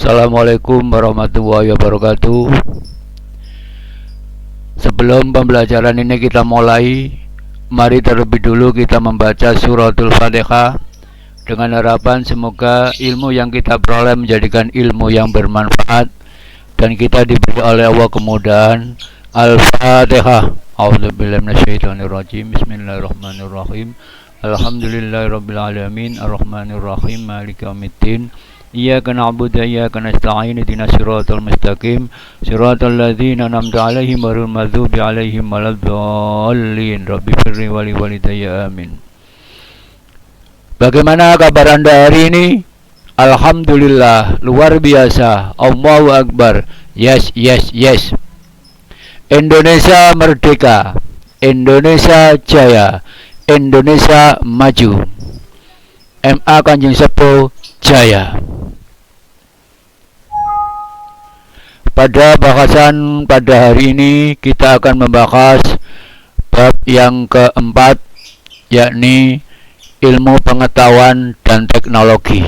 Assalamualaikum warahmatullahi wabarakatuh. Sebelum pembelajaran ini kita mulai, mari terlebih dulu kita membaca suratul Fatihah dengan harapan semoga ilmu yang kita peroleh menjadikan ilmu yang bermanfaat dan kita diberi oleh Allah kemudahan. Al-Fatihah. A'udzubillahi minasyaitonirrajim. Bismillahirrahmanirrahim. Alhamdulillahirabbil alamin, arrahmanirrahim, maliki yaumiddin. Iyyaka na'budu wa iyyaka nasta'in, ihdinas siratal mustaqim, siratal ladzina an'amta 'alaihim ghairil maghdubi 'alaihim waladdallin. Rabbighfirli wa li walidayya, amin. Bagaimana kabar Anda hari ini? Alhamdulillah, luar biasa. Allahu Akbar. Yes. Indonesia merdeka. Indonesia jaya. Indonesia maju. MA Kanjeng Sepuh jaya. Pada bahasan pada hari ini kita akan membahas bab yang keempat, yakni ilmu pengetahuan dan teknologi.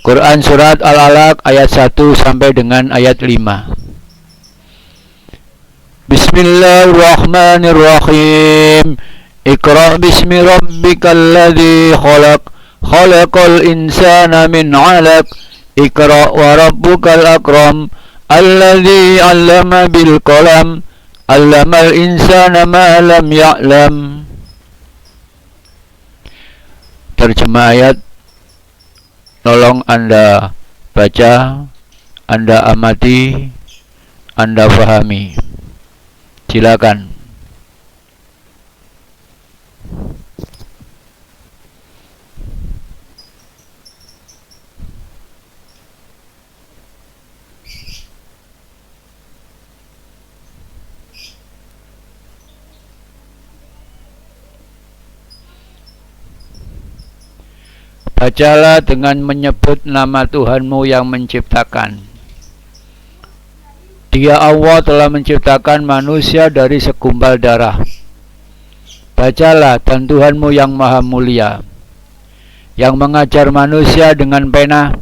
Quran surat Al-Alaq ayat 1 sampai dengan ayat 5. Bismillahirrahmanirrahim. Iqra' bismi rabbikal ladzi khalaq, khalaqal insana min 'alaq. Iqra' wa rabbukal akram, alladzi 'allama bil qalam, 'allamal insana ma lam ya'lam. Terjemah ayat, tolong Anda baca, Anda amati, Anda fahami. Silakan. Bacalah dengan menyebut nama Tuhanmu yang menciptakan. Dia Allah telah menciptakan manusia dari segumpal darah. Bacalah, dan Tuhanmu yang maha mulia, yang mengajar manusia dengan pena.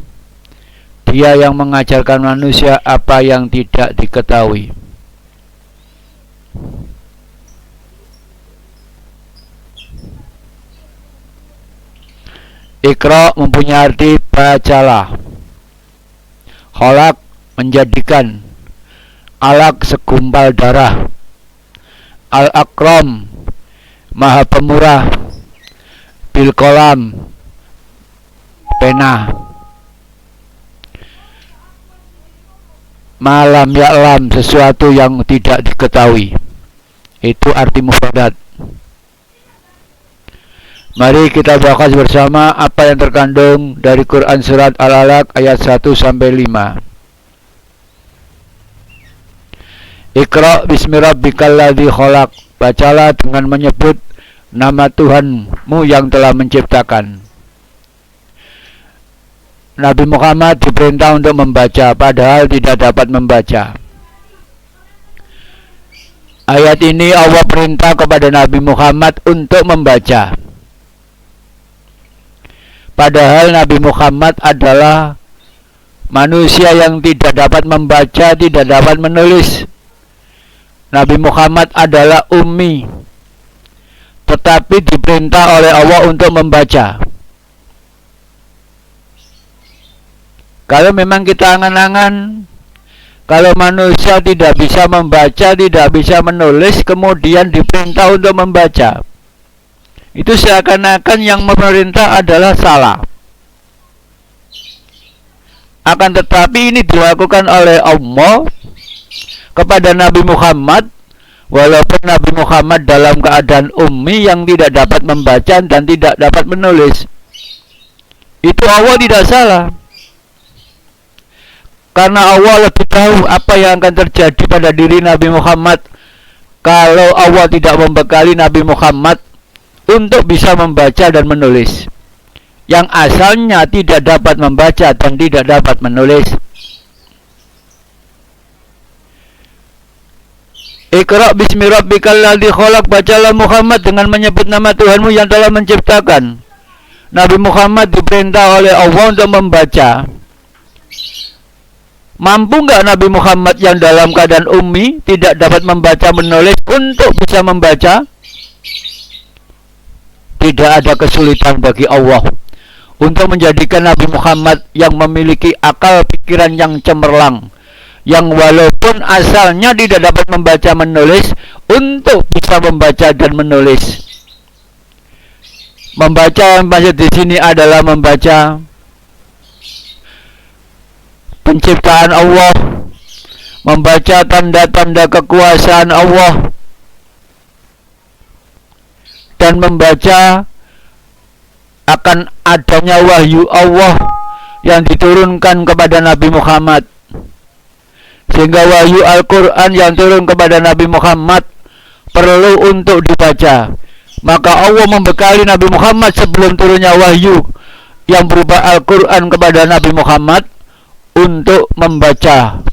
Dia yang mengajarkan manusia apa yang tidak diketahui. Iqra' mempunyai arti bacalah. Khalaq menjadikan. Alaq segumpal darah. Al-Akram maha pemurah. Bil qalam pena. Malam ya'lam sesuatu yang tidak diketahui. Itu arti mufradat. Mari kita bahas bersama apa yang terkandung dari Quran surat Al-Alaq ayat 1 sampai 5. Iqra' bismi rabbikal ladzi khalaq. Bacalah dengan menyebut nama Tuhanmu yang telah menciptakan. Nabi Muhammad diperintah untuk membaca, padahal tidak dapat membaca. Ayat ini Allah perintah kepada Nabi Muhammad untuk membaca. Padahal Nabi Muhammad adalah manusia yang tidak dapat membaca, tidak dapat menulis. Nabi Muhammad adalah ummi, tetapi diperintah oleh Allah untuk membaca. Kalau memang kita angan-angan, kalau manusia tidak bisa membaca, tidak bisa menulis, kemudian diperintah untuk membaca, itu seakan-akan yang memerintah adalah salah. Akan tetapi ini dilakukan oleh Allah kepada Nabi Muhammad, walaupun Nabi Muhammad dalam keadaan ummi yang tidak dapat membaca dan tidak dapat menulis. Itu Allah tidak salah, karena Allah lebih tahu apa yang akan terjadi pada diri Nabi Muhammad kalau Allah tidak membekali Nabi Muhammad untuk bisa membaca dan menulis, yang asalnya tidak dapat membaca dan tidak dapat menulis. Iqra' bismi rabbikal ladzi khalaq. Bacalah Muhammad dengan menyebut nama Tuhanmu yang telah menciptakan. Nabi Muhammad diperintah oleh Allah untuk membaca. Mampu nggak Nabi Muhammad yang dalam keadaan ummi, tidak dapat membaca menulis, untuk bisa membaca? Tidak ada kesulitan bagi Allah untuk menjadikan Nabi Muhammad yang memiliki akal pikiran yang cemerlang, yang walaupun asalnya tidak dapat membaca menulis, untuk bisa membaca dan menulis. Membaca yang maksud di sini adalah membaca penciptaan Allah, membaca tanda-tanda kekuasaan Allah, dan membaca akan adanya wahyu Allah yang diturunkan kepada Nabi Muhammad. Sehingga wahyu Al-Quran yang turun kepada Nabi Muhammad perlu untuk dibaca. Maka Allah membekali Nabi Muhammad sebelum turunnya wahyu yang berupa Al-Quran kepada Nabi Muhammad untuk membaca,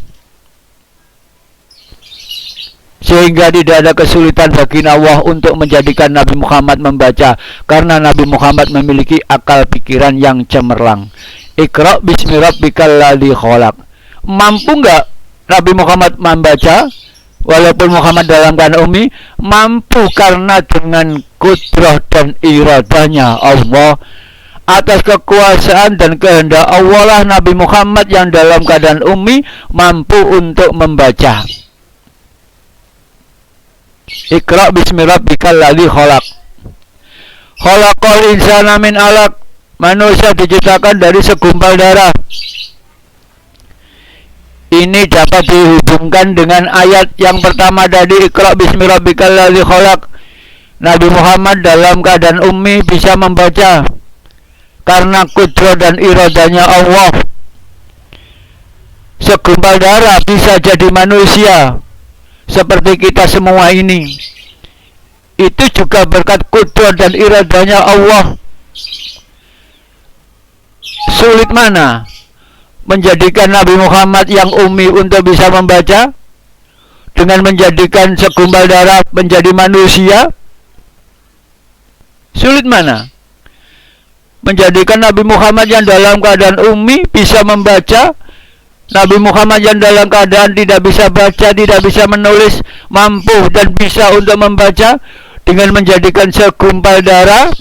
sehingga tidak ada kesulitan bagi Allah untuk menjadikan Nabi Muhammad membaca, karena Nabi Muhammad memiliki akal pikiran yang cemerlang. Iqra bismi rabbikal ladzi khalaq. Mampu nggak Nabi Muhammad membaca walaupun Muhammad dalam keadaan ummi? Mampu, karena dengan kudrah dan iradanya Allah, atas kekuasaan dan kehendak Allah lah Nabi Muhammad yang dalam keadaan ummi mampu untuk membaca. Iqra bismi rabbikal ladzi khalaq. Khalaqal insana min 'alaq. Manusia diciptakan dari segumpal darah. Ini dapat dihubungkan dengan ayat yang pertama tadi, Iqra bismi rabbikal ladzi khalaq. Nabi Muhammad dalam keadaan ummi bisa membaca karena kudrah dan iradanya Allah. Segumpal darah bisa jadi manusia seperti kita semua ini. Itu juga berkat kudrah dan iradanya Allah. Sulit mana menjadikan Nabi Muhammad yang ummi untuk bisa membaca dengan menjadikan segumpal darah menjadi manusia? Sulit mana menjadikan Nabi Muhammad yang dalam keadaan ummi bisa membaca, Nabi Muhammad yang dalam keadaan tidak bisa baca, tidak bisa menulis, mampu dan bisa untuk membaca, dengan menjadikan segumpal darah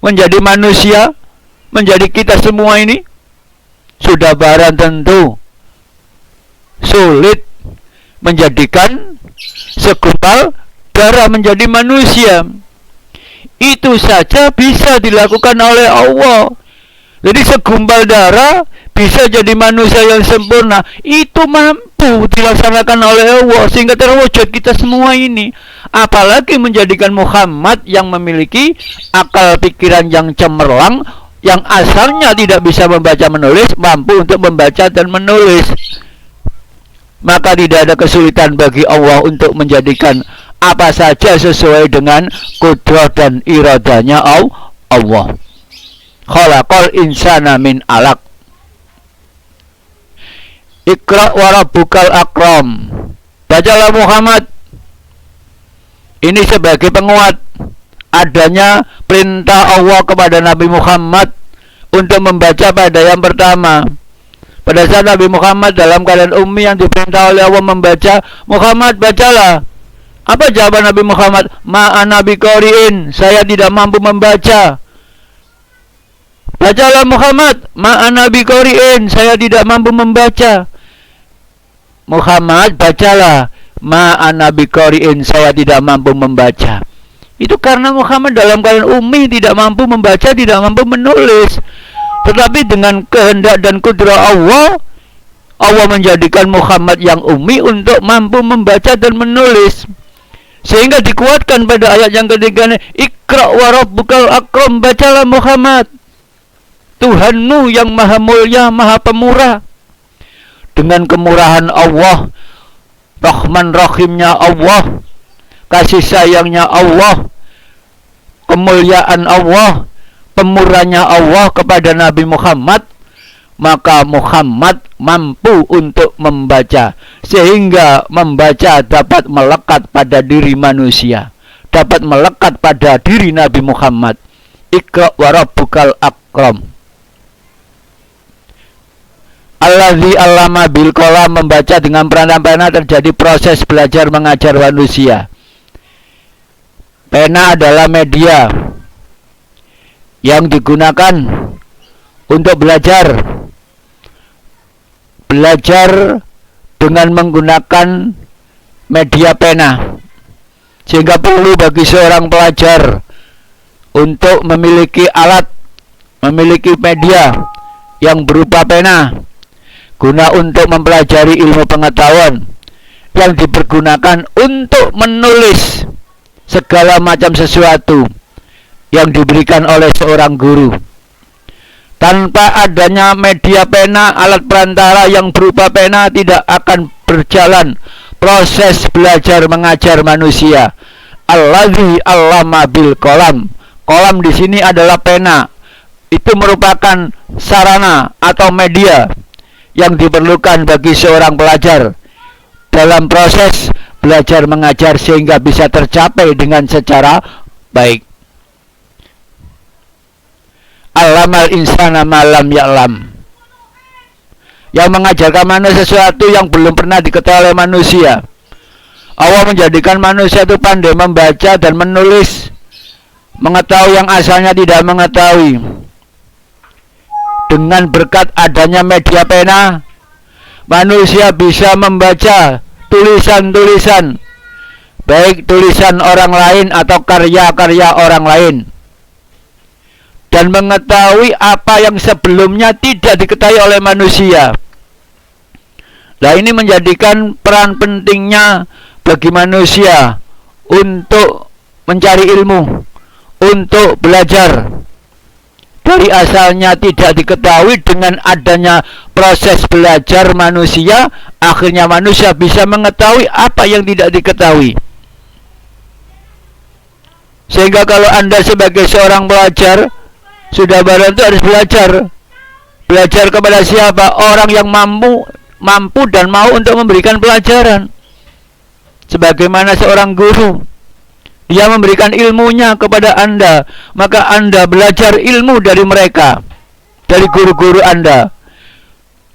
menjadi manusia, menjadi kita semua ini? Sudah barang tentu sulit menjadikan segumpal darah menjadi manusia. Itu saja bisa dilakukan oleh Allah. Jadi segumpal darah bisa jadi manusia yang sempurna. Itu mampu dilaksanakan oleh Allah sehingga terwujud kita semua ini. Apalagi menjadikan Muhammad yang memiliki akal pikiran yang cemerlang, yang asalnya tidak bisa membaca menulis, mampu untuk membaca dan menulis. Maka tidak ada kesulitan bagi Allah untuk menjadikan apa saja sesuai dengan kudrah dan iradanya Allah. Khalaqal insana min 'alaq. Iqra wa rabbukal akram. Bacalah Muhammad. Ini sebagai penguat adanya perintah Allah kepada Nabi Muhammad untuk membaca pada yang pertama. Pada saat Nabi Muhammad dalam keadaan ummi yang diperintah oleh Allah membaca, Muhammad bacalah. Apa jawaban Nabi Muhammad? Ma'ana biqari'in, saya tidak mampu membaca. Bacalah Muhammad. Ma'ana biqari'in, saya tidak mampu membaca. Muhammad bacalah. Ma'ana biqari'in, saya tidak mampu membaca. Itu karena Muhammad dalam keadaan ummi tidak mampu membaca, tidak mampu menulis. Tetapi dengan kehendak dan kudrah Allah, Allah menjadikan Muhammad yang ummi untuk mampu membaca dan menulis. Sehingga dikuatkan pada ayat yang ketiga, Iqra wa rabbukal akram, bacalah Muhammad. Tuhanmu yang maha mulia, maha pemurah. Dengan kemurahan Allah, Rahman Rahimnya Allah, kasih sayangnya Allah, kemuliaan Allah, pemurahnya Allah kepada Nabi Muhammad, maka Muhammad mampu untuk membaca, sehingga membaca dapat melekat pada diri manusia, dapat melekat pada diri Nabi Muhammad. Iqra wa rabbukal akram. Allazi allama bil qalam, membaca dengan pena terjadi proses belajar mengajar manusia. Pena adalah media yang digunakan untuk belajar. Belajar dengan menggunakan media pena. Sehingga perlu bagi seorang pelajar untuk memiliki alat, memiliki media yang berupa pena, guna untuk mempelajari ilmu pengetahuan yang dipergunakan untuk menulis segala macam sesuatu yang diberikan oleh seorang guru. Tanpa adanya media pena, alat perantara yang berupa pena, tidak akan berjalan proses belajar mengajar manusia. Allazi allama bil qalam. Qalam di sini adalah pena. Itu merupakan sarana atau media yang diperlukan bagi seorang pelajar dalam proses belajar mengajar sehingga bisa tercapai dengan secara baik. Allamal insana malam ya'lam. Yang mengajarkan manusia sesuatu yang belum pernah diketahui oleh manusia. Allah menjadikan manusia itu pandai membaca dan menulis, mengetahui yang asalnya tidak mengetahui. Dengan berkat adanya media pena, manusia bisa membaca tulisan-tulisan, baik tulisan orang lain atau karya-karya orang lain, dan mengetahui apa yang sebelumnya tidak diketahui oleh manusia. Nah, ini menjadikan peran pentingnya bagi manusia untuk mencari ilmu, untuk belajar. Dari asalnya tidak diketahui, dengan adanya proses belajar manusia, akhirnya manusia bisa mengetahui apa yang tidak diketahui. Sehingga kalau Anda sebagai seorang pelajar, sudah barang itu harus belajar. Belajar kepada siapa? Orang yang mampu dan mau untuk memberikan pelajaran. Sebagaimana seorang guru, dia memberikan ilmunya kepada Anda, maka Anda belajar ilmu dari mereka, dari guru-guru Anda.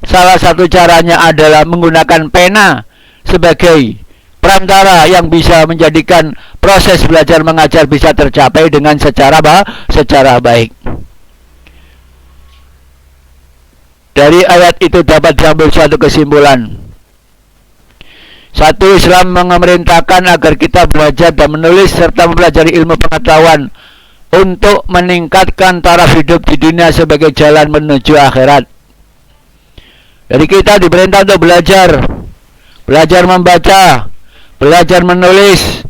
Salah satu caranya adalah menggunakan pena sebagai perantara yang bisa menjadikan proses belajar mengajar bisa tercapai dengan secara baik. Dari ayat itu dapat diambil suatu kesimpulan. Satu, Islam memerintahkan agar kita belajar dan menulis serta mempelajari ilmu pengetahuan untuk meningkatkan taraf hidup di dunia sebagai jalan menuju akhirat. Jadi kita diperintah untuk belajar membaca, belajar menulis,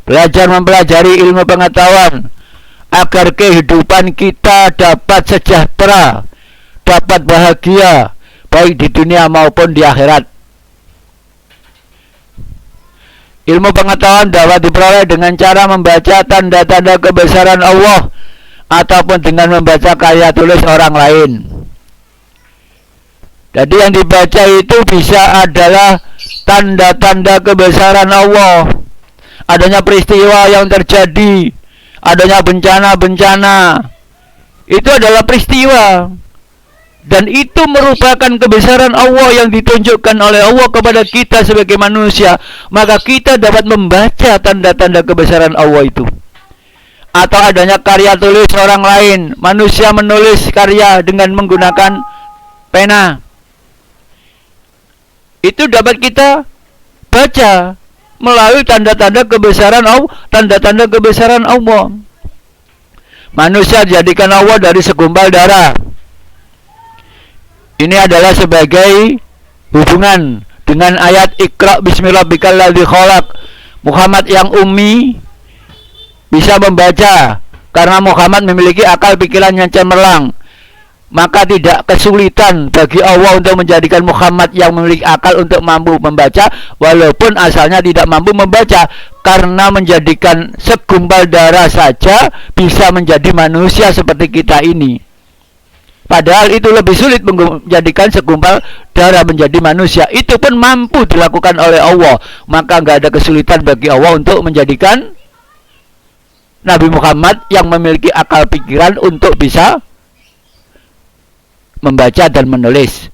belajar mempelajari ilmu pengetahuan agar kehidupan kita dapat sejahtera, dapat bahagia baik di dunia maupun di akhirat. Ilmu pengetahuan dapat diperoleh dengan cara membaca tanda-tanda kebesaran Allah ataupun dengan membaca karya tulis orang lain. Jadi yang dibaca itu bisa adalah tanda-tanda kebesaran Allah. Adanya peristiwa yang terjadi, adanya bencana-bencana, itu adalah peristiwa. Dan itu merupakan kebesaran Allah yang ditunjukkan oleh Allah kepada kita sebagai manusia. Maka kita dapat membaca tanda-tanda kebesaran Allah itu. Atau adanya karya tulis orang lain, manusia menulis karya dengan menggunakan pena, itu dapat kita baca melalui tanda-tanda kebesaran Allah, tanda-tanda kebesaran Allah. Manusia dijadikan Allah dari segumpal darah. Ini adalah sebagai hubungan dengan ayat Iqra bismillahirrahmanirrahim khalaq. Muhammad yang ummi bisa membaca karena Muhammad memiliki akal pikiran yang cemerlang. Maka tidak kesulitan bagi Allah untuk menjadikan Muhammad yang memiliki akal untuk mampu membaca, walaupun asalnya tidak mampu membaca, karena menjadikan segumpal darah saja bisa menjadi manusia seperti kita ini. Padahal itu lebih sulit menjadikan segumpal darah menjadi manusia. Itu pun mampu dilakukan oleh Allah. Maka nggak ada kesulitan bagi Allah untuk menjadikan Nabi Muhammad yang memiliki akal pikiran untuk bisa membaca dan menulis.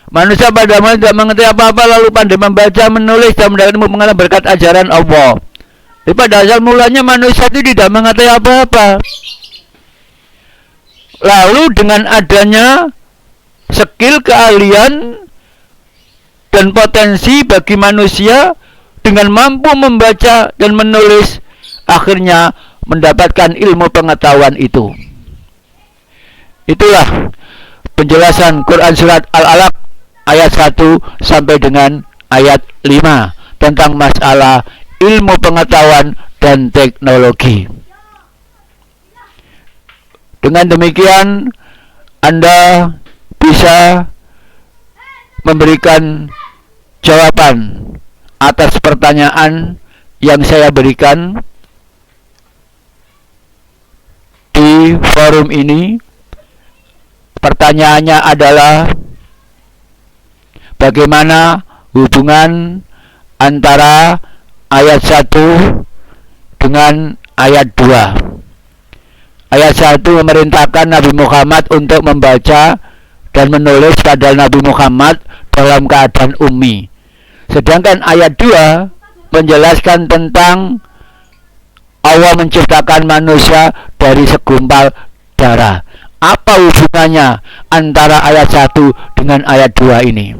Manusia pada mula tidak mengerti apa-apa lalu pandai membaca, menulis dan mendapatkan ilmu berkat ajaran Allah. Tapi pada asal mulanya manusia itu tidak mengerti apa-apa. Lalu dengan adanya skill, keahlian dan potensi bagi manusia dengan mampu membaca dan menulis, akhirnya mendapatkan ilmu pengetahuan itu. Itulah penjelasan Quran surat Al-Alaq ayat 1 sampai dengan ayat 5 tentang masalah ilmu pengetahuan dan teknologi. Dengan demikian Anda bisa memberikan jawaban atas pertanyaan yang saya berikan di forum ini. Pertanyaannya adalah bagaimana hubungan antara ayat 1 dengan ayat 2. Ayat 1 memerintahkan Nabi Muhammad untuk membaca dan menulis, padahal Nabi Muhammad dalam keadaan ummi. Sedangkan ayat 2 menjelaskan tentang Allah menciptakan manusia dari segumpal darah. Apa hubungannya antara ayat 1 dengan ayat 2 ini?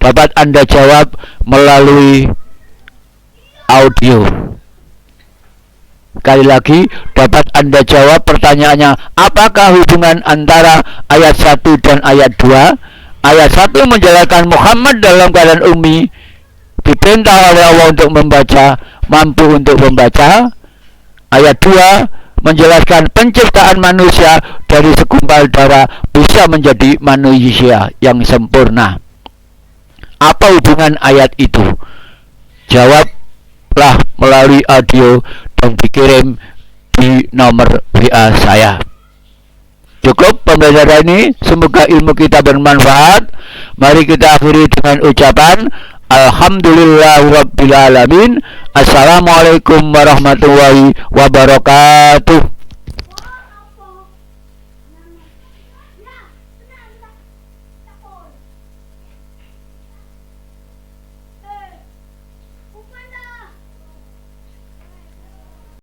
Dapat Anda jawab melalui audio. Sekali lagi, dapat Anda jawab pertanyaannya, apakah hubungan antara ayat 1 dan ayat 2? Ayat 1 menjelaskan Muhammad dalam keadaan ummi, diperintah oleh Allah untuk membaca, mampu untuk membaca. Ayat 2 menjelaskan penciptaan manusia dari segumpal darah bisa menjadi manusia yang sempurna. Apa hubungan ayat itu? Jawablah melalui audio dan dikirim di nomor WA saya. Cukup pembelajaran ini, semoga ilmu kita bermanfaat. Mari kita akhiri dengan ucapan Alhamdulillahirabbil alamin. Assalamualaikum warahmatullahi wabarakatuh.